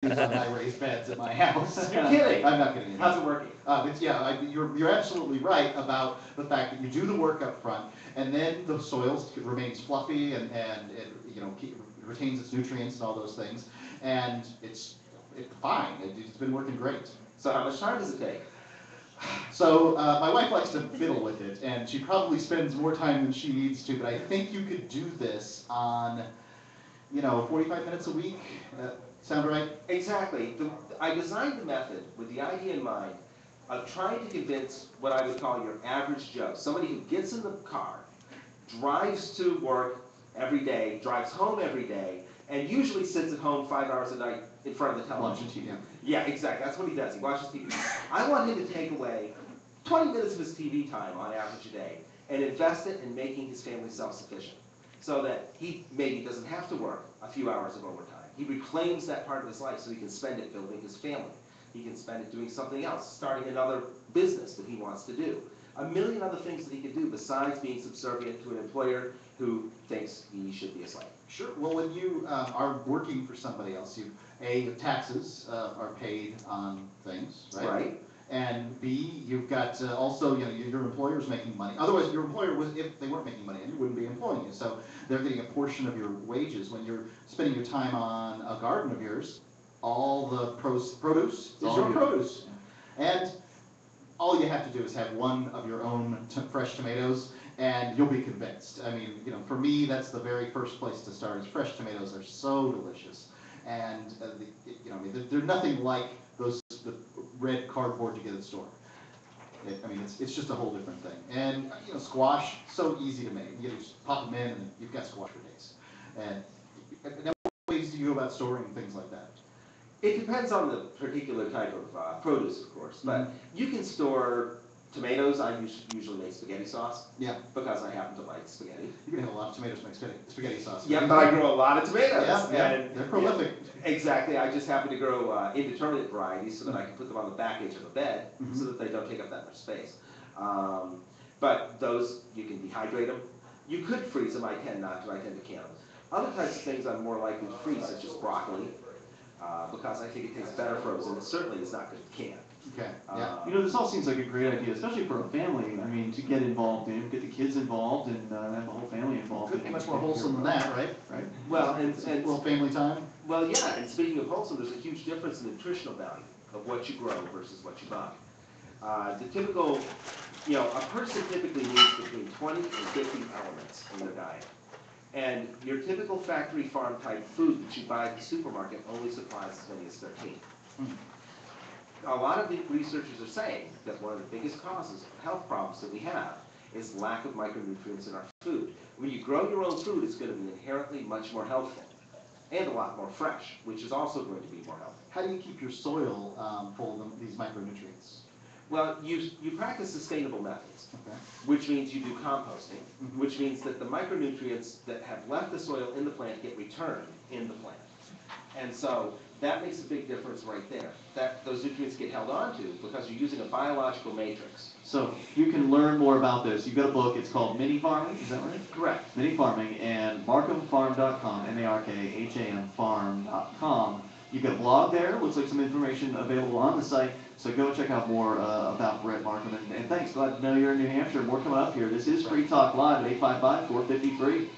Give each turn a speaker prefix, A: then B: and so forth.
A: on my raised beds at my house.
B: You're kidding.
A: I'm not kidding.
B: How's it working?
A: You're absolutely right about the fact that you do the work up front, and then the soil remains fluffy and it retains its nutrients and all those things, and it's fine. It's been working great.
B: So how much time does it take?
A: So my wife likes to fiddle with it, and she probably spends more time than she needs to. But I think you could do this on, 45 minutes a week. Sound right?
B: Exactly. I designed the method with the idea in mind of trying to convince what I would call your average Joe, somebody who gets in the car, drives to work every day, drives home every day, and usually sits at home 5 hours a night in front of the television.
A: Watching TV.
B: Yeah, exactly. That's what he does. He watches TV. I want him to take away 20 minutes of his TV time on average a day and invest it in making his family self-sufficient so that he maybe doesn't have to work a few hours of overtime. He reclaims that part of his life so he can spend it building his family. He can spend it doing something else, starting another business that he wants to do. A million other things that he could do besides being subservient to an employer who thinks he should be a slave.
A: Sure. Well, when you are working for somebody else, your taxes are paid on things, right?
B: Right.
A: And B, you've got also, your employer's making money. Otherwise, your employer would, if they weren't making money, and you wouldn't be employing you. So they're getting a portion of your wages. When you're spending your time on a garden of yours, all the produce is your produce. And all you have to do is have one of your own fresh tomatoes, and you'll be convinced. I mean, for me, that's the very first place to start. Is fresh tomatoes are so delicious, and they're nothing like the red cardboard you get at the store. It's just a whole different thing. And squash, so easy to make. You just pop them in, and you've got squash for days. And now, what ways do you go about storing things like that?
B: It depends on the particular type of produce, of course, but you can store tomatoes. I usually make spaghetti sauce.
A: Yeah.
B: Because I happen to like spaghetti.
A: You can have a lot of tomatoes to make spaghetti sauce.
B: Yeah, but I grow a lot of tomatoes.
A: Yeah, they're prolific.
B: Exactly. I just happen to grow indeterminate varieties so that I can put them on the back edge of a bed so that they don't take up that much space. But those, you can dehydrate them. You could freeze them. I tend not to. I tend to can them. Other types of things I'm more likely to freeze, such as broccoli. Because I think it tastes better frozen. It certainly is not good canned.
A: Okay. Yeah.
C: This all seems like a great idea, especially for a family. I mean, to get involved in, get the kids involved, and have the whole family involved.
A: Could be much more wholesome than that, right?
C: Right.
B: Well, and
A: a little family time.
B: Well, yeah. And speaking of wholesome, there's a huge difference in nutritional value of what you grow versus what you buy. The typical, a person typically needs between 20 and 50 elements in their diet. And your typical factory farm type food that you buy at the supermarket only supplies as many as 13. A lot of the researchers are saying that one of the biggest causes of health problems that we have is lack of micronutrients in our food. When you grow your own food, it's going to be inherently much more healthful and a lot more fresh, which is also going to be more healthy.
A: How do you keep your soil full of these micronutrients?
B: Well, you practice sustainable methods, which means you do composting, which means that the micronutrients that have left the soil in the plant get returned in the plant. And so that makes a big difference right there. Those nutrients get held onto because you're using a biological matrix.
C: So you can learn more about this. You've got a book. It's called Mini Farming. Is that right?
B: Correct.
C: Mini Farming, and markhamfarm.com, M-A-R-K-H-A-M farm.com. You've got a blog there. Looks like some information available on the site. So go check out more about Brett Markham. And thanks. Glad to know you're in New Hampshire. More coming up here. This is Free Talk Live at 855-453.